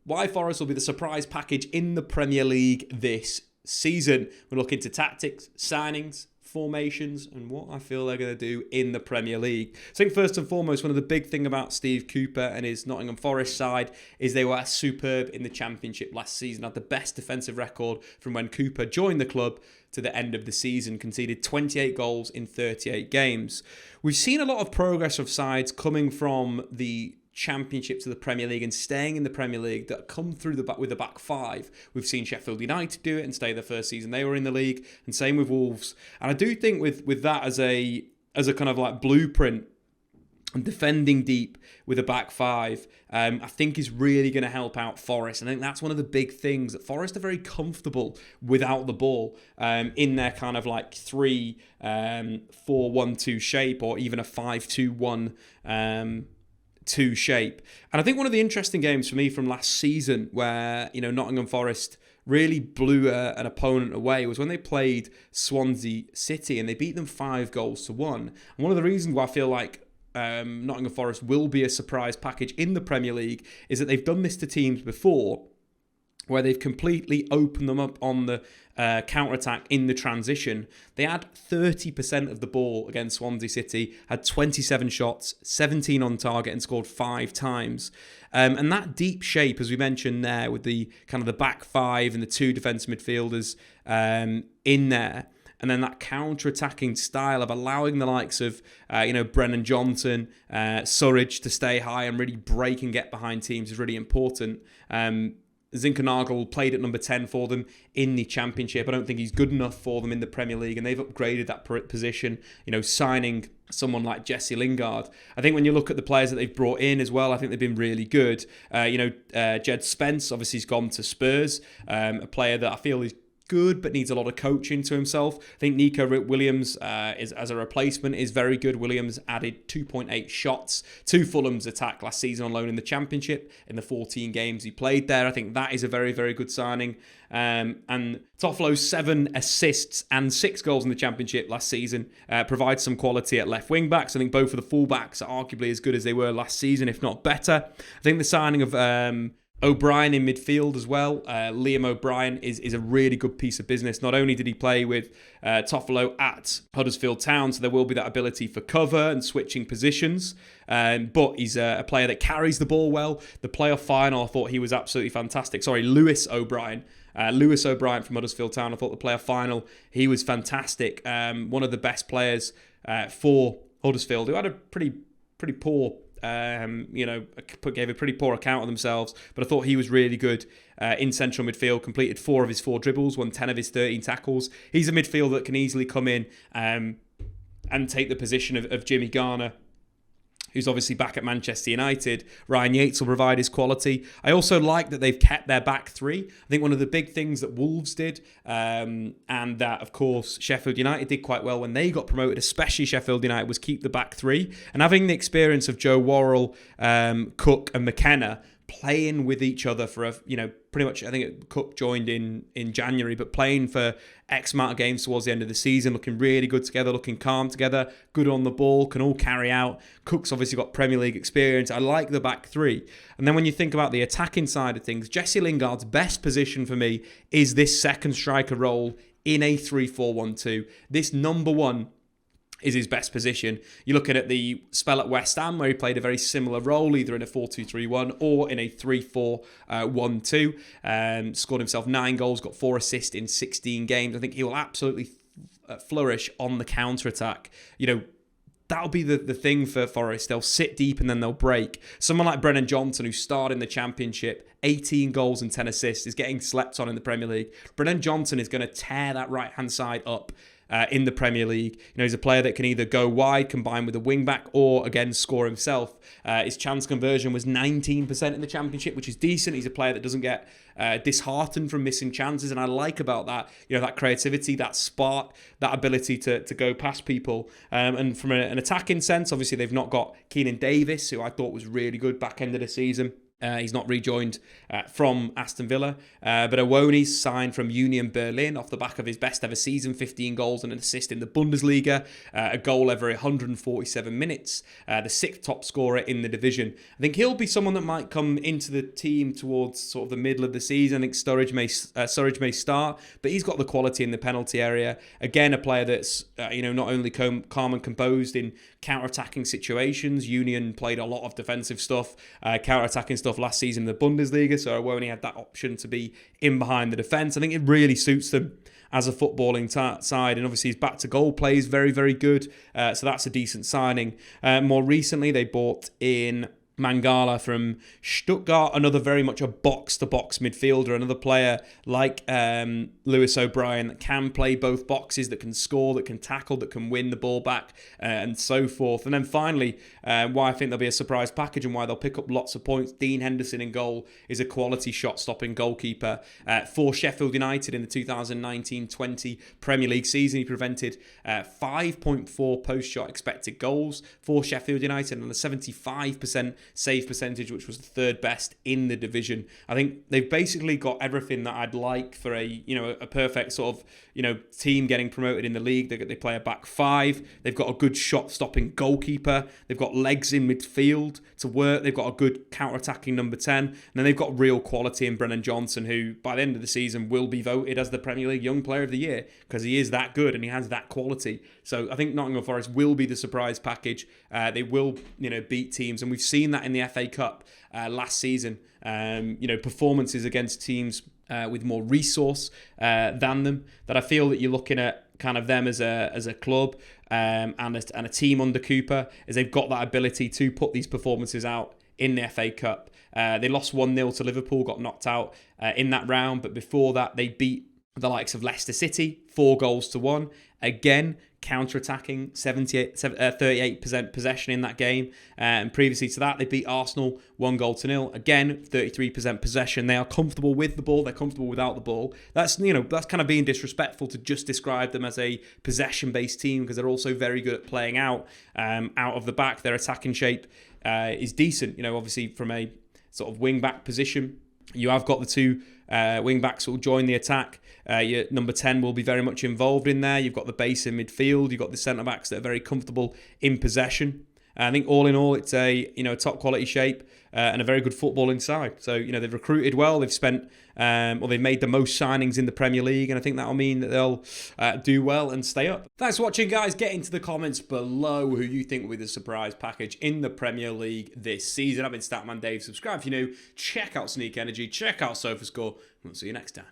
why Forest will be the surprise package in the Premier League this season. We'll look into tactics, signings, formations, and what I feel they're going to do in the Premier League. So I think first and foremost, one of the big thing about Steve Cooper and his Nottingham Forest side is they were superb in the Championship last season, had the best defensive record from when Cooper joined the club to the end of the season, conceded 28 goals in 38 games. We've seen a lot of progress of sides coming from the Championship to the Premier League and staying in the Premier League that come through the back with the back five. We've seen Sheffield United do it and stay the first season they were in the league, and same with Wolves. And I do think with that as a kind of like blueprint and defending deep with a back five, I think is really going to help out Forest. And I think that's one of the big things, that Forest are very comfortable without the ball in their kind of like 3-4-1-2 shape, or even a 5-2-1 2 shape. And I think one of the interesting games for me from last season where, Nottingham Forest really blew an opponent away was when they played Swansea City and they beat them 5-1. And one of the reasons why I feel like Nottingham Forest will be a surprise package in the Premier League is that they've done this to teams before, where they've completely opened them up on the counter-attack in the transition. They had 30% of the ball against Swansea City, had 27 shots, 17 on target, and scored 5 times. And that deep shape, as we mentioned there, with the kind of the back five and the 2 defensive midfielders in there, and then that counter-attacking style of allowing the likes of, Brennan Johnson, Surridge to stay high and really break and get behind teams is really important. Zinkernagel played at number 10 for them in the Championship. I don't think he's good enough for them in the Premier League, and they've upgraded that position, signing someone like Jesse Lingard. I think when you look at the players that they've brought in as well, I think they've been really good. Jed Spence, obviously, has gone to Spurs, a player that I feel is good but needs a lot of coaching to himself. I think Nico Williams as a replacement is very good. Williams added 2.8 shots to Fulham's attack last season on loan in the Championship in the 14 games he played there. I think that is a very, very good signing. And Toffolo's 7 assists and 6 goals in the Championship last season provides some quality at left wing backs. I think both of the full backs are arguably as good as they were last season, if not better. I think the signing of O'Brien in midfield as well. Liam O'Brien is a really good piece of business. Not only did he play with Toffolo at Huddersfield Town, so there will be that ability for cover and switching positions, but he's a player that carries the ball well. The playoff final, I thought he was absolutely fantastic. Sorry, Lewis O'Brien from Huddersfield Town. I thought the playoff final, he was fantastic. One of the best players for Huddersfield, who had a pretty poor gave a pretty poor account of themselves, but I thought he was really good in central midfield, completed 4 of his 4 dribbles, won 10 of his 13 tackles. He's a midfielder that can easily come in and take the position of Jimmy Garner, who's obviously back at Manchester United. Ryan Yates will provide his quality. I also like that they've kept their back 3. I think one of the big things that Wolves did, and that, of course, Sheffield United did quite well when they got promoted, especially Sheffield United, was keep the back 3. And having the experience of Joe Worrell, Cook and McKenna playing with each other for pretty much, I think Cook joined in January, but playing for X amount of games towards the end of the season, looking really good together, looking calm together, good on the ball, can all carry out. Cook's obviously got Premier League experience. I like the back 3. And then when you think about the attacking side of things, Jesse Lingard's best position for me is this second striker role in a 3-4-1-2. This number 1 is his best position. You're looking at the spell at West Ham, where he played a very similar role, either in a 4-2-3-1 or in a 3-4-1-2. Scored himself 9 goals, got 4 assists in 16 games. I think he will absolutely flourish on the counter-attack. That'll be the thing for Forest. They'll sit deep and then they'll break. Someone like Brennan Johnson, who starred in the Championship, 18 goals and 10 assists, is getting slept on in the Premier League. Brennan Johnson is going to tear that right-hand side up in the Premier League. He's a player that can either go wide, combine with a wing-back, or, again, score himself. His chance conversion was 19% in the Championship, which is decent. He's a player that doesn't get disheartened from missing chances, and I like about that, that creativity, that spark, that ability to go past people. And from an attacking sense, obviously they've not got Keenan Davis, who I thought was really good back end of the season. He's not rejoined from Aston Villa. But Awoni's signed from Union Berlin off the back of his best ever season, 15 goals and an assist in the Bundesliga, a goal every 147 minutes, the sixth top scorer in the division. I think he'll be someone that might come into the team towards sort of the middle of the season. I think Sturridge may start, but he's got the quality in the penalty area. Again, a player that's not only calm and composed in counter-attacking situations. Union played a lot of defensive stuff, counter-attacking stuff last season in the Bundesliga, so Awoni had that option to be in behind the defence. I think it really suits them as a footballing side, and obviously his back to goal play is very, very good, so that's a decent signing. More recently, they bought in Mangala from Stuttgart, another very much a box-to-box midfielder, another player like Lewis O'Brien that can play both boxes, that can score, that can tackle, that can win the ball back, and so forth. And then finally, why I think there'll be a surprise package and why they'll pick up lots of points, Dean Henderson in goal is a quality shot-stopping goalkeeper. For Sheffield United in the 2019-20 Premier League season, he prevented 5.4 post-shot expected goals for Sheffield United and a 75% save percentage, which was the third best in the division. I think they've basically got everything that I'd like for a perfect sort of team getting promoted in the league. They play a back five. They've got a good shot-stopping goalkeeper. They've got legs in midfield to work. They've got a good counter-attacking number 10. And then they've got real quality in Brennan Johnson, who by the end of the season will be voted as the Premier League Young Player of the Year because he is that good and he has that quality. So I think Nottingham Forest will be the surprise package. They will beat teams, and we've seen that in the FA Cup last season. Performances against teams with more resource than them, that I feel that you're looking at kind of them as a club and a team under Cooper, is they've got that ability to put these performances out in the FA Cup. They lost 1-0 to Liverpool, got knocked out in that round, but before that they beat the likes of Leicester City 4-1. Again, counter-attacking, 38% possession in that game. And previously to that, they beat Arsenal 1-0. Again, 33% possession. They are comfortable with the ball. They're comfortable without the ball. That's kind of being disrespectful to just describe them as a possession-based team, because they're also very good at playing out of the back. Their attacking shape is decent. Obviously from a sort of wing-back position, you have got the two wing-backs who will join the attack. Your number 10 will be very much involved in there. You've got the base in midfield. You've got the centre-backs that are very comfortable in possession. I think all in all, it's a top quality shape and a very good footballing side. So they've recruited well. They've spent they've made the most signings in the Premier League, and I think that'll mean that they'll do well and stay up. Thanks for watching, guys. Get into the comments below who you think will be the surprise package in the Premier League this season. I've been Statman Dave. Subscribe if you're new. Check out Sneak Energy. Check out SofaScore. We'll see you next time.